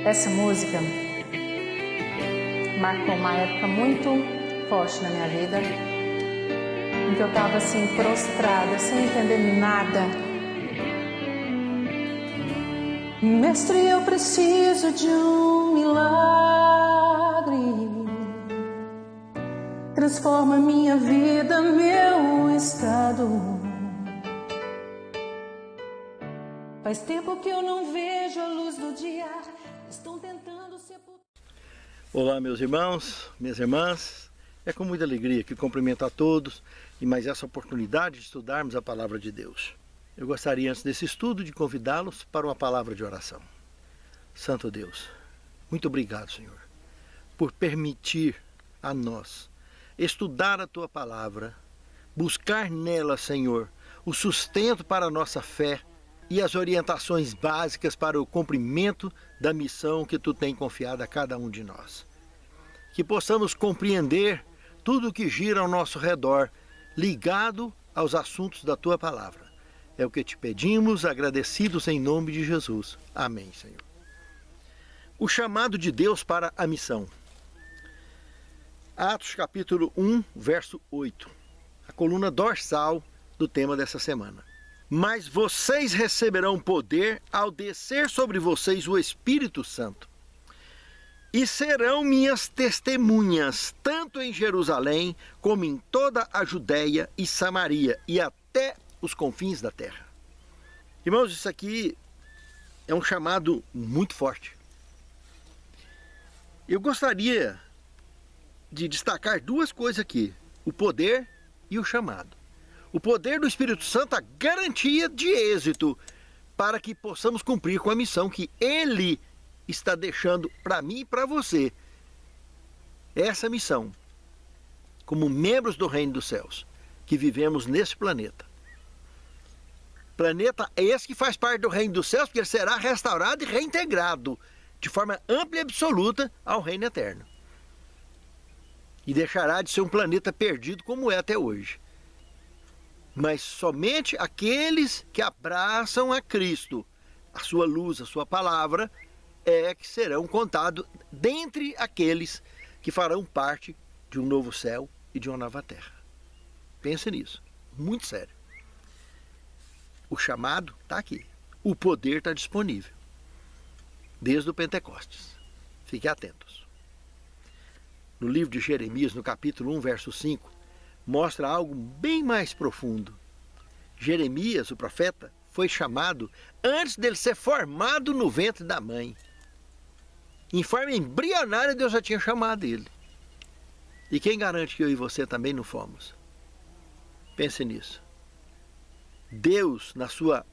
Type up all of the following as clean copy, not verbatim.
Essa música marcou uma época muito forte na minha vida, em que eu estava assim prostrada, sem entender nada. Mestre, eu preciso de um milagre. Transforma minha vida, meu estado. Faz tempo que eu não vejo a luz do dia. Estão tentando sepultar. Olá, meus irmãos, minhas irmãs. É com muita alegria que cumprimento a todos e mais essa oportunidade de estudarmos a Palavra de Deus. Eu gostaria, antes desse estudo, de convidá-los para uma palavra de oração. Santo Deus, muito obrigado, Senhor, por permitir a nós estudar a Tua Palavra, buscar nela, Senhor, o sustento para a nossa fé e as orientações básicas para o cumprimento da missão que Tu tem confiado a cada um de nós. Que possamos compreender tudo o que gira ao nosso redor, ligado aos assuntos da Tua Palavra. É o que te pedimos, agradecidos em nome de Jesus. Amém, Senhor. O chamado de Deus para a missão. Atos capítulo 1, verso 8. A coluna dorsal do tema dessa semana. Mas vocês receberão poder ao descer sobre vocês o Espírito Santo. E serão minhas testemunhas, tanto em Jerusalém, como em toda a Judéia e Samaria, e até os confins da terra. Irmãos, isso aqui é um chamado muito forte. Eu gostaria de destacar duas coisas aqui: o poder e o chamado. O poder do Espírito Santo, a garantia de êxito para que possamos cumprir com a missão que Ele está deixando para mim e para você. Essa missão, como membros do Reino dos Céus, que vivemos nesse planeta. Planeta esse que faz parte do Reino dos Céus, porque ele será restaurado e reintegrado de forma ampla e absoluta ao Reino Eterno. E deixará de ser um planeta perdido como é até hoje. Mas somente aqueles que abraçam a Cristo, a sua luz, a sua palavra, é que serão contados dentre aqueles que farão parte de um novo céu e de uma nova terra. Pense nisso, muito sério. O chamado está aqui, o poder está disponível, desde o Pentecostes. Fiquem atentos. No livro de Jeremias, no capítulo 1, verso 5, mostra algo bem mais profundo. Jeremias, o profeta, foi chamado antes dele ser formado no ventre da mãe. Em forma embrionária, Deus já tinha chamado ele. E quem garante que eu e você também não fomos? Pense nisso. Deus, na sua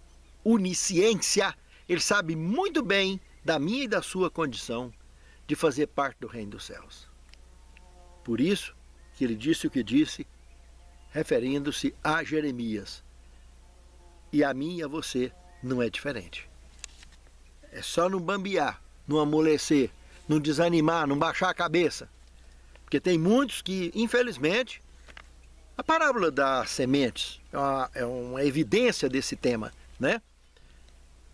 onisciência, Ele sabe muito bem da minha e da sua condição de fazer parte do Reino dos Céus. Por isso que Ele disse o que disse, referindo-se a Jeremias. E a mim e a você não é diferente. É só não bambear, não amolecer, não desanimar, não baixar a cabeça. Porque tem muitos que, infelizmente, a parábola das sementes é uma evidência desse tema, né?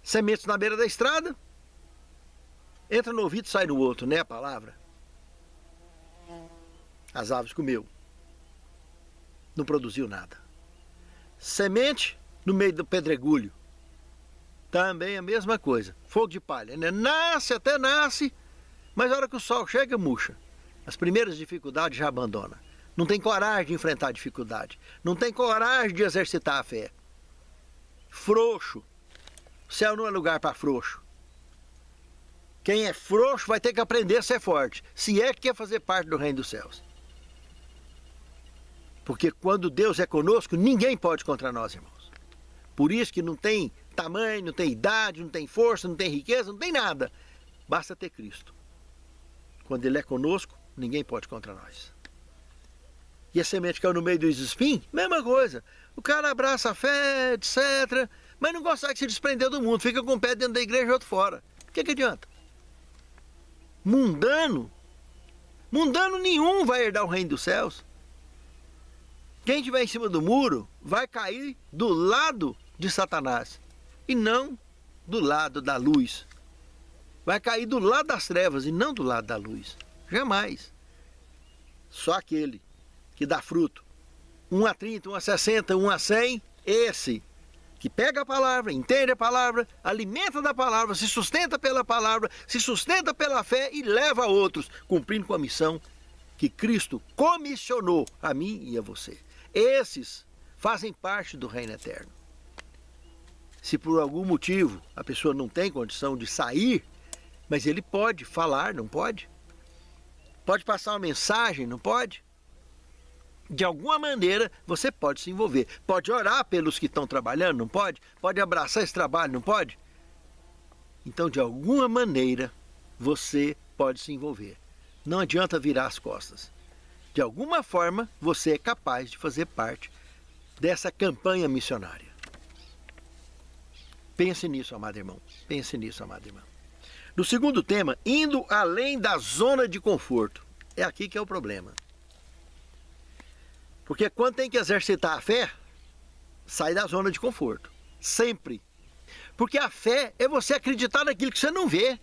Sementes na beira da estrada, entra no ouvido e sai no outro, né? A palavra. As aves comeu. Não produziu nada. Semente no meio do pedregulho. Também a mesma coisa. Fogo de palha, né? Nasce, até nasce, mas na hora que o sol chega, murcha. As primeiras dificuldades já abandona. Não tem coragem de enfrentar a dificuldade. Não tem coragem de exercitar a fé. Frouxo. O céu não é lugar para frouxo. Quem é frouxo vai ter que aprender a ser forte, se é que quer fazer parte do Reino dos Céus. Porque quando Deus é conosco, ninguém pode contra nós, irmãos. Por isso que não tem tamanho, não tem idade, não tem força, não tem riqueza, não tem nada. Basta ter Cristo. Quando Ele é conosco, ninguém pode contra nós. E a semente caiu no meio dos espinhos, mesma coisa. O cara abraça a fé, etc., mas não consegue se desprender do mundo. Fica com o pé dentro da igreja e outro fora. O que adianta? Mundano nenhum vai herdar o Reino dos Céus. Quem estiver em cima do muro vai cair do lado de Satanás e não do lado da luz. vai cair do lado das trevas e não do lado da luz. Jamais. Só aquele que dá fruto. 1 a 30, 1 a 60, 1 a 100, esse que pega a palavra, entende a palavra, alimenta da palavra, se sustenta pela palavra, se sustenta pela fé e leva a outros, cumprindo com a missão que Cristo comissionou a mim e a você. Esses fazem parte do reino eterno. Se por algum motivo a pessoa não tem condição de sair, mas ele pode falar, não pode? Pode passar uma mensagem, não pode? De alguma maneira você pode se envolver. Pode orar pelos que estão trabalhando, não pode? Pode abraçar esse trabalho, não pode? Então, de alguma maneira, você pode se envolver. Não adianta virar as costas. De alguma forma, você é capaz de fazer parte dessa campanha missionária. Pense nisso, amado irmão. Pense nisso, amado irmão. No segundo tema, indo além da zona de conforto. É aqui que é o problema. Porque quando tem que exercitar a fé, sai da zona de conforto. Sempre. Porque a fé é você acreditar naquilo que você não vê.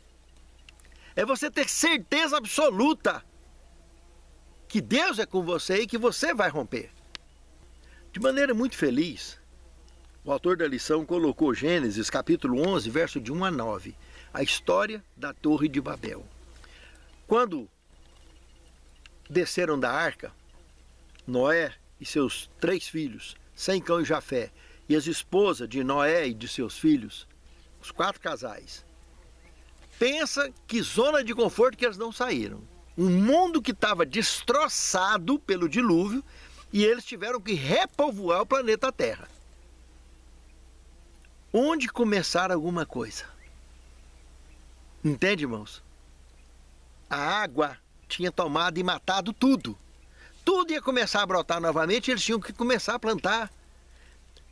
É você ter certeza absoluta que Deus é com você e que você vai romper. De maneira muito feliz, o autor da lição colocou Gênesis capítulo 11, verso de 1 a 9. A história da Torre de Babel. Quando desceram da arca, Noé e seus 3 filhos, Sem, Cão e Jafé, e as esposas de Noé e de seus filhos, os 4 casais. Pensa que zona de conforto que eles não saíram. Um mundo que estava destroçado pelo dilúvio e eles tiveram que repovoar o planeta Terra. Onde começar alguma coisa? Entende, irmãos? A água tinha tomado e matado tudo. Tudo ia começar a brotar novamente e eles tinham que começar a plantar.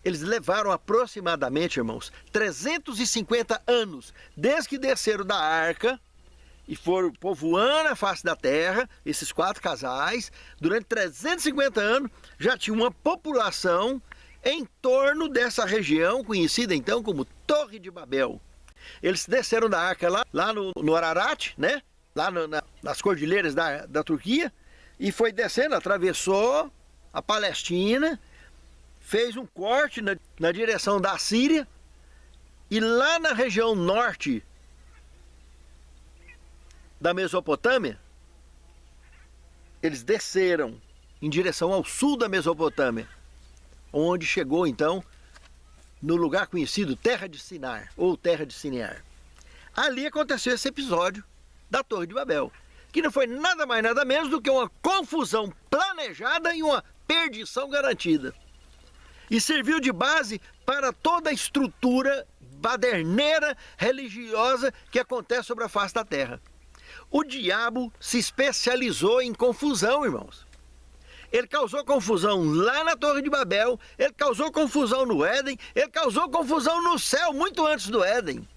Eles levaram aproximadamente, irmãos, 350 anos, desde que desceram da arca e foram povoando a face da terra, esses 4 casais, durante 350 anos já tinha uma população em torno dessa região, conhecida então como Torre de Babel. Eles desceram da arca lá no Ararat, né? Lá nas cordilheiras da Turquia, e foi descendo, atravessou a Palestina, fez um corte na direção da Síria, e lá na região norte da Mesopotâmia, eles desceram em direção ao sul da Mesopotâmia, onde chegou então no lugar conhecido Terra de Sinar, ou Terra de Sinear. Ali aconteceu esse episódio da Torre de Babel, que não foi nada mais nada menos do que uma confusão planejada e uma perdição garantida. E serviu de base para toda a estrutura baderneira religiosa que acontece sobre a face da terra. O diabo se especializou em confusão, irmãos. Ele causou confusão lá na Torre de Babel, ele causou confusão no Éden, ele causou confusão no céu muito antes do Éden.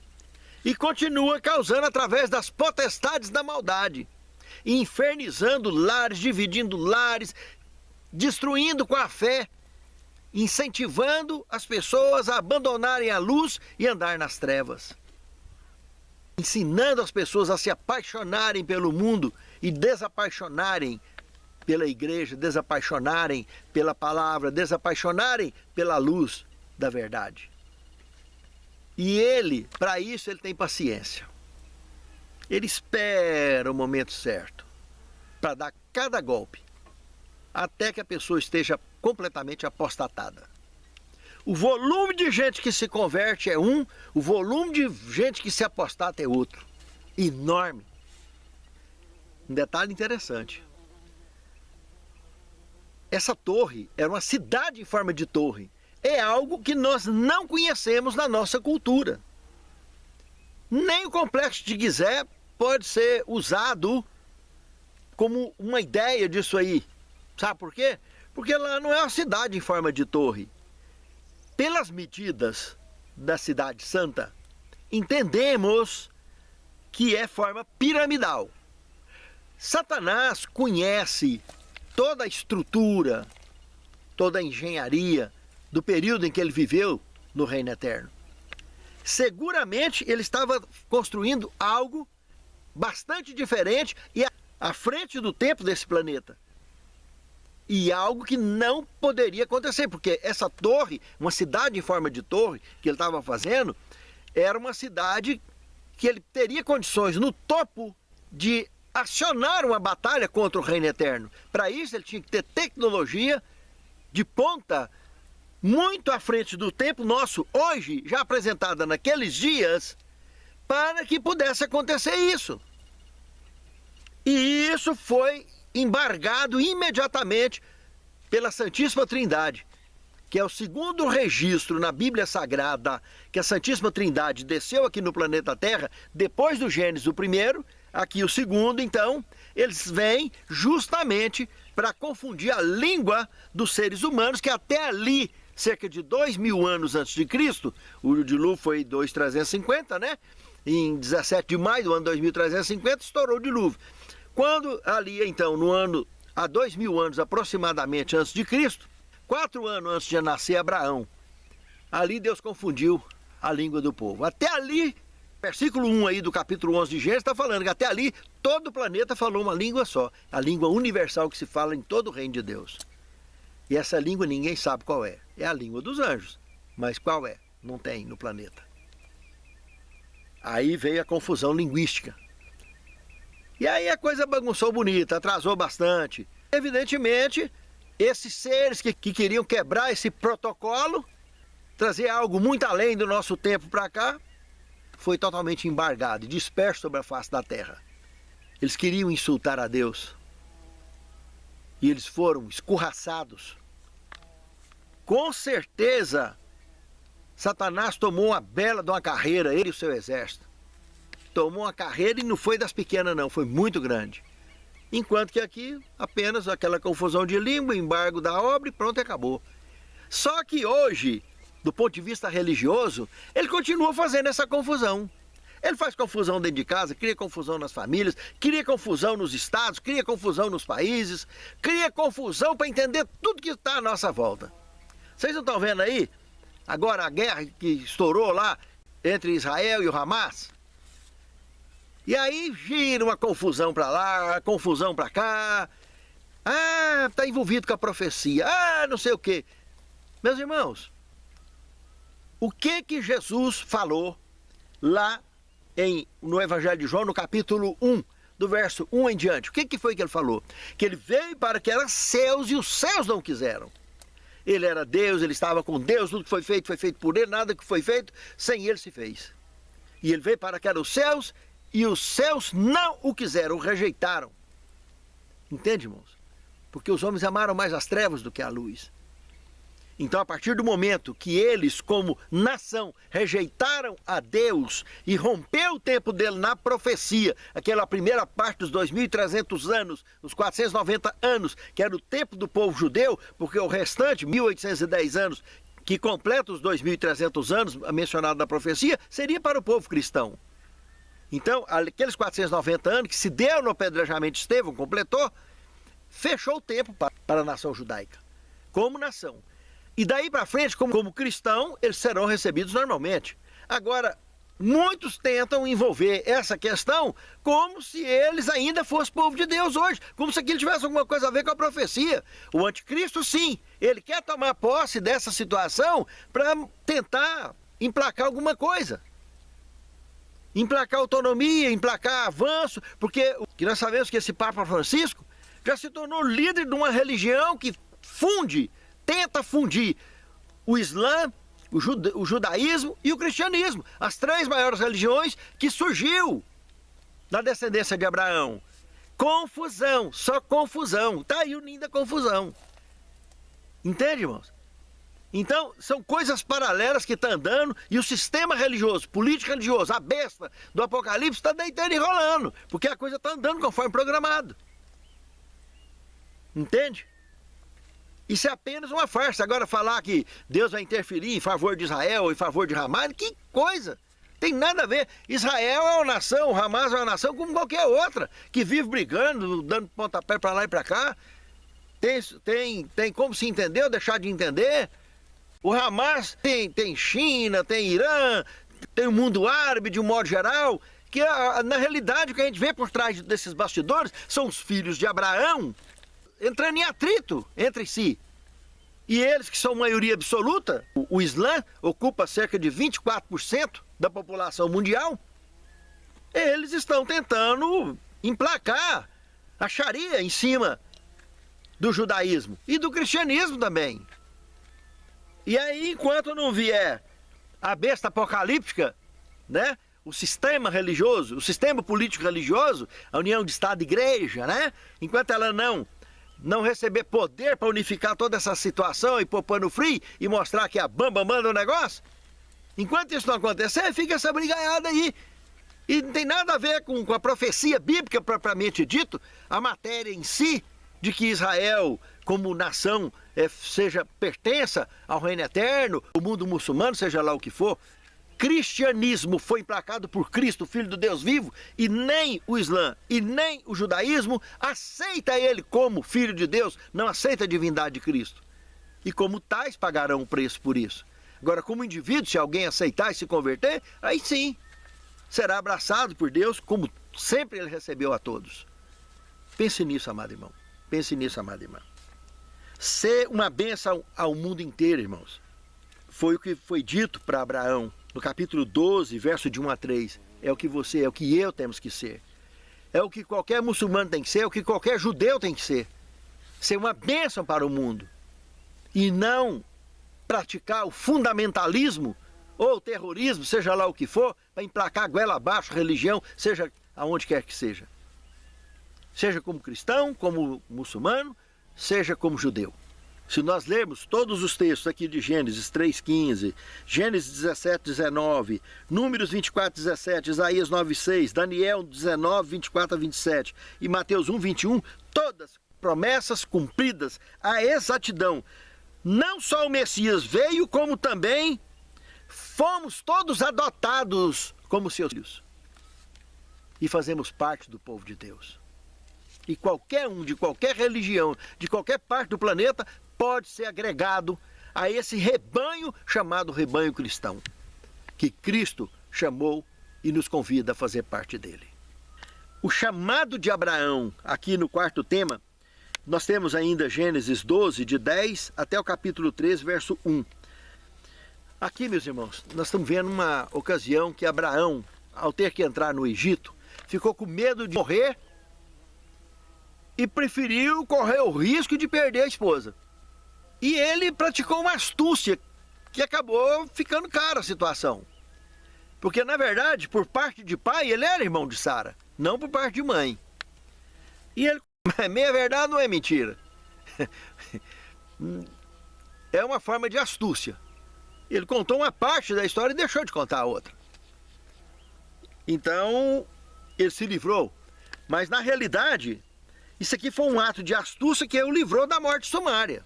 E continua causando através das potestades da maldade, infernizando lares, dividindo lares, destruindo com a fé, incentivando as pessoas a abandonarem a luz e andar nas trevas. Ensinando as pessoas a se apaixonarem pelo mundo e desapaixonarem pela igreja, desapaixonarem pela palavra, desapaixonarem pela luz da verdade. E ele, para isso, ele tem paciência. Ele espera o momento certo para dar cada golpe, até que a pessoa esteja completamente apostatada. O volume de gente que se converte é um, o volume de gente que se apostata é outro. Enorme. Um detalhe interessante. Essa torre era uma cidade em forma de torre. É algo que nós não conhecemos na nossa cultura. Nem o complexo de Gizé pode ser usado como uma ideia disso aí. Sabe por quê? Porque lá não é uma cidade em forma de torre. Pelas medidas da cidade santa, entendemos que é forma piramidal. Satanás conhece toda a estrutura, toda a engenharia do período em que ele viveu no reino eterno. seguramente ele estava construindo algo bastante diferente e à frente do tempo desse planeta. E algo que não poderia acontecer, porque essa torre, uma cidade em forma de torre que ele estava fazendo, era uma cidade que ele teria condições no topo de acionar uma batalha contra o Reino Eterno. Para isso ele tinha que ter tecnologia de ponta muito à frente do tempo nosso, hoje, já apresentada naqueles dias, para que pudesse acontecer isso. E isso foi embargado imediatamente pela Santíssima Trindade, que é o segundo registro na Bíblia Sagrada que a Santíssima Trindade desceu aqui no planeta Terra, depois do Gênesis, o primeiro, aqui o segundo. Então, eles vêm justamente para confundir a língua dos seres humanos, que até ali, cerca de 2000 anos antes de Cristo, o dilúvio foi 2350, né? Em 17 de maio do ano 2350, estourou o dilúvio. Quando ali, então, no ano, há 2000 anos aproximadamente antes de Cristo, 4 anos antes de nascer Abraão, ali Deus confundiu a língua do povo. Até ali, versículo 1 aí do capítulo 11 de Gênesis está falando que até ali todo o planeta falou uma língua só, a língua universal que se fala em todo o reino de Deus. E essa língua ninguém sabe qual é. É a língua dos anjos, mas qual é? Não tem no planeta. Aí veio a confusão linguística. E aí a coisa bagunçou bonita, atrasou bastante. Evidentemente, esses seres que queriam quebrar esse protocolo, trazer algo muito além do nosso tempo para cá, foi totalmente embargado e disperso sobre a face da terra. Eles queriam insultar a Deus. E eles foram escorraçados. Com certeza, Satanás tomou uma bela de uma carreira, ele e o seu exército. Tomou uma carreira e não foi das pequenas não, foi muito grande. Enquanto que aqui, apenas aquela confusão de língua, embargo da obra e pronto, acabou. Só que hoje, do ponto de vista religioso, ele continua fazendo essa confusão. Ele faz confusão dentro de casa, cria confusão nas famílias, cria confusão nos estados, cria confusão nos países, cria confusão para entender tudo que está à nossa volta. Vocês não estão vendo aí? Agora a guerra que estourou lá entre Israel e o Hamas? E aí gira uma confusão para lá, confusão para cá. Ah, está envolvido com a profecia. Ah, não sei o quê. Meus irmãos, o que Jesus falou lá no Evangelho de João, no capítulo 1, do verso 1 em diante? O que foi que ele falou? Que ele veio para que eram seus e os céus não quiseram. Ele era Deus, ele estava com Deus, tudo que foi feito por ele, nada que foi feito sem ele se fez. E ele veio para que eram os céus e os céus não o quiseram, o rejeitaram. Entende, irmãos? Porque os homens amaram mais as trevas do que a luz. Então, a partir do momento que eles, como nação, rejeitaram a Deus e rompeu o tempo dele na profecia, aquela primeira parte dos 2.300 anos, os 490 anos, que era o tempo do povo judeu, porque o restante, 1.810 anos, que completa os 2.300 anos mencionados na profecia, seria para o povo cristão. Então, aqueles 490 anos que se deu no apedrejamento de Estevão, completou, fechou o tempo para a nação judaica, como nação. E daí para frente, como cristão, eles serão recebidos normalmente. Agora, muitos tentam envolver essa questão como se eles ainda fossem povo de Deus hoje, como se aquilo tivesse alguma coisa a ver com a profecia. O anticristo, sim, ele quer tomar posse dessa situação para tentar emplacar alguma coisa. Emplacar autonomia, emplacar avanço, porque nós sabemos que esse Papa Francisco já se tornou líder de uma religião que tenta fundir o Islã, o judaísmo e o cristianismo, as três maiores religiões que surgiu na descendência de Abraão. Confusão, só confusão, está aí o ninho da confusão. Entende, irmãos? Então, são coisas paralelas que estão andando e o sistema religioso, político religioso, a besta do Apocalipse está deitando e rolando, porque a coisa está andando conforme programado. Entende? Isso é apenas uma farsa. Agora falar que Deus vai interferir em favor de Israel ou em favor de Hamas, que coisa! Tem nada a ver. Israel é uma nação, Hamas é uma nação como qualquer outra, que vive brigando, dando pontapé para lá e para cá. Tem como se entender ou deixar de entender. O Hamas tem China, tem Irã, tem o mundo árabe de um modo geral, que na realidade o que a gente vê por trás desses bastidores são os filhos de Abraão entrando em atrito entre si. E eles, que são maioria absoluta, o Islã ocupa cerca de 24% da população mundial, eles estão tentando emplacar a Sharia em cima do judaísmo e do cristianismo também. E aí, enquanto não vier a besta apocalíptica, né, o sistema religioso, o sistema político religioso, a união de Estado e Igreja, né, enquanto ela não receber poder para unificar toda essa situação e pôr pano frio e mostrar que a bamba manda o negócio, enquanto isso não acontecer, fica essa brigaiada aí. E não tem nada a ver com a profecia bíblica propriamente dito, a matéria em si, de que Israel, como nação, pertença ao reino eterno, o mundo muçulmano, seja lá o que for. Cristianismo foi emplacado por Cristo, Filho do Deus vivo, e nem o Islã e nem o judaísmo aceita ele como Filho de Deus, não aceita a divindade de Cristo. E como tais pagarão o preço por isso. Agora, como indivíduo, se alguém aceitar e se converter, aí sim, será abraçado por Deus, como sempre ele recebeu a todos. Pense nisso, amado irmão. Pense nisso, amada irmã. Ser uma bênção ao mundo inteiro, irmãos, foi o que foi dito para Abraão, no capítulo 12, verso de 1 a 3. É o que você, é o que eu temos que ser. É o que qualquer muçulmano tem que ser, é o que qualquer judeu tem que ser. Ser uma bênção para o mundo. E não praticar o fundamentalismo ou o terrorismo, seja lá o que for, para emplacar a goela abaixo, religião, seja aonde quer que seja. Seja como cristão, como muçulmano, seja como judeu. Se nós lermos todos os textos aqui de Gênesis 3,15, Gênesis 17,19, Números 24,17, Isaías 9,6, Daniel 19, 24 a 27 e Mateus 1, 21, todas promessas cumpridas à exatidão. Não só o Messias veio, como também fomos todos adotados como seus filhos. E fazemos parte do povo de Deus. E qualquer um, de qualquer religião, de qualquer parte do planeta, pode ser agregado a esse rebanho chamado rebanho cristão, que Cristo chamou e nos convida a fazer parte dele. O chamado de Abraão, aqui no quarto tema, nós temos ainda Gênesis 12, de 10 até o capítulo 13, verso 1. Aqui, meus irmãos, nós estamos vendo uma ocasião que Abraão, ao ter que entrar no Egito, ficou com medo de morrer e preferiu correr o risco de perder a esposa. E ele praticou uma astúcia que acabou ficando cara a situação. Porque, na verdade, por parte de pai, ele era irmão de Sara, não por parte de mãe. E ele, meia verdade não é mentira. É uma forma de astúcia. Ele contou uma parte da história e deixou de contar a outra. Então, ele se livrou. Mas, na realidade, isso aqui foi um ato de astúcia que o livrou da morte sumária.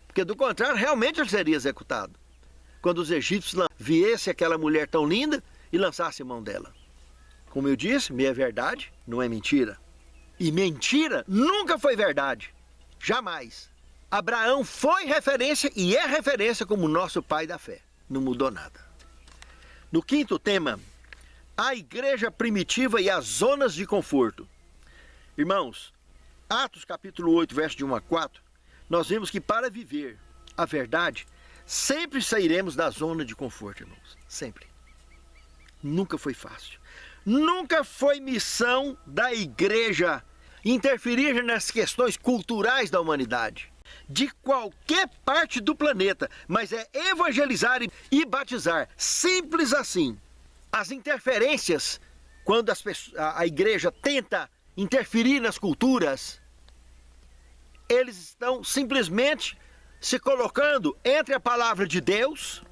Porque, do contrário, realmente ele seria executado. Quando os egípcios viessem aquela mulher tão linda e lançassem mão dela. Como eu disse, meia verdade não é mentira. E mentira nunca foi verdade. Jamais. Abraão foi referência e é referência como nosso pai da fé. Não mudou nada. No quinto tema, a igreja primitiva e as zonas de conforto. Irmãos, Atos capítulo 8, verso de 1 a 4, nós vemos que para viver a verdade, sempre sairemos da zona de conforto, irmãos. Sempre. Nunca foi fácil. Nunca foi missão da igreja interferir nas questões culturais da humanidade, de qualquer parte do planeta, mas é evangelizar e batizar. Simples assim. As interferências, quando a igreja tenta interferir nas culturas, eles estão simplesmente se colocando entre a palavra de Deus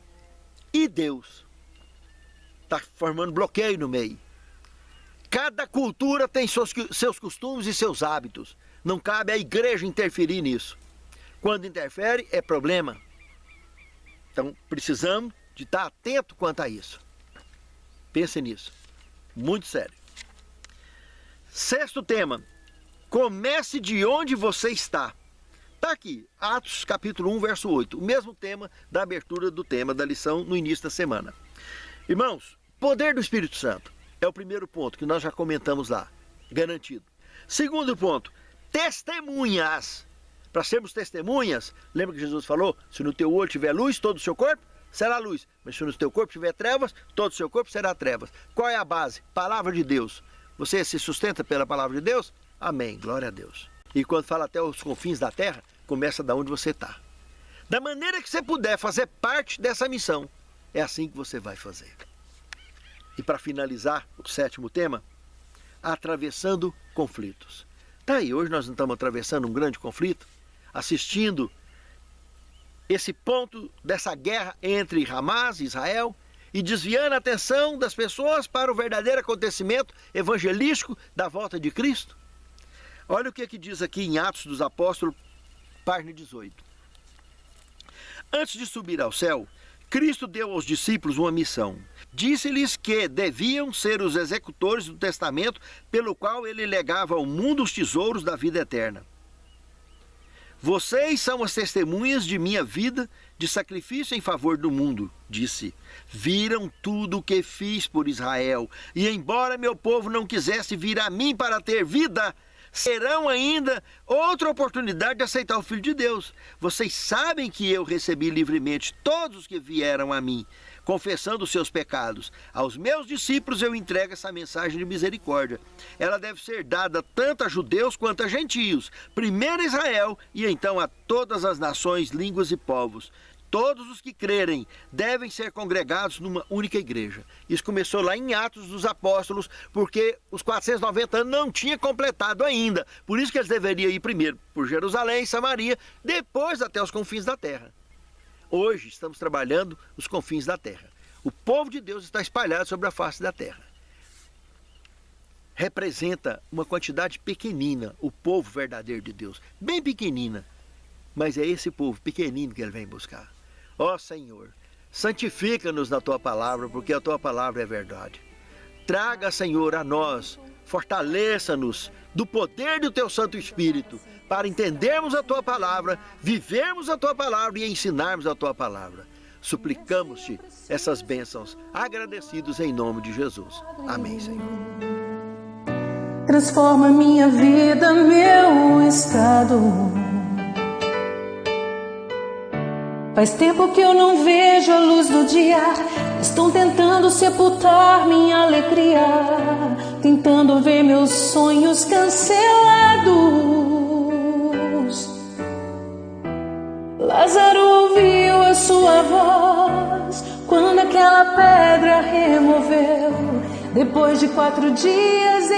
e Deus. Está formando bloqueio no meio. Cada cultura tem seus costumes e seus hábitos. Não cabe à igreja interferir nisso. Quando interfere, é problema. Então, precisamos de estar atento quanto a isso. Pense nisso. Muito sério. Sexto tema. Comece de onde você está. Está aqui, Atos capítulo 1, verso 8. O mesmo tema da abertura do tema da lição no início da semana. Irmãos, Poder do Espírito Santo. É o primeiro ponto que nós já comentamos lá. Garantido. Segundo ponto, testemunhas. Para sermos testemunhas, lembra que Jesus falou? Se no teu olho tiver luz, todo o seu corpo será luz. Mas se no teu corpo tiver trevas, todo o seu corpo será trevas. Qual é a base? Palavra de Deus. Você se sustenta pela palavra de Deus? Amém. Glória a Deus. E quando fala até os confins da terra, começa da onde você está. Da maneira que você puder fazer parte dessa missão, é assim que você vai fazer. E para finalizar o 7º tema, atravessando conflitos. Tá aí, hoje nós não estamos atravessando um grande conflito, assistindo esse ponto dessa guerra entre Hamas e Israel e desviando a atenção das pessoas para o verdadeiro acontecimento evangelístico da volta de Cristo. Olha o que diz aqui em Atos dos Apóstolos, página 18. Antes de subir ao céu, Cristo deu aos discípulos uma missão. Disse-lhes que deviam ser os executores do testamento pelo qual ele legava ao mundo os tesouros da vida eterna. Vocês são as testemunhas de minha vida de sacrifício em favor do mundo, disse. Viram tudo o que fiz por Israel, e embora meu povo não quisesse vir a mim para ter vida, serão ainda outra oportunidade de aceitar o Filho de Deus. Vocês sabem que eu recebi livremente todos os que vieram a mim, confessando os seus pecados. Aos meus discípulos eu entrego essa mensagem de misericórdia. Ela deve ser dada tanto a judeus quanto a gentios, primeiro a Israel e então a todas as nações, línguas e povos. Todos os que crerem devem ser congregados numa única igreja. Isso começou lá em Atos dos Apóstolos, porque os 490 anos não tinha completado ainda. Por isso que eles deveriam ir primeiro por Jerusalém, Samaria, depois até os confins da terra. Hoje estamos trabalhando os confins da terra. O povo de Deus está espalhado sobre a face da terra. Representa uma quantidade pequenina, o povo verdadeiro de Deus. Bem pequenina. Mas é esse povo pequenino que ele vem buscar. Ó Senhor, santifica-nos na Tua palavra, porque a Tua palavra é verdade. Traga, Senhor, a nós, fortaleça-nos do poder do Teu Santo Espírito, para entendermos a Tua palavra, vivermos a Tua palavra e ensinarmos a Tua palavra. Suplicamos-te essas bênçãos, agradecidos em nome de Jesus. Amém, Senhor. Transforma minha vida, meu estado. Faz tempo que eu não vejo a luz do dia. Estão tentando sepultar minha alegria, tentando ver meus sonhos cancelados. Lázaro ouviu a sua voz quando aquela pedra removeu. Depois de 4 dias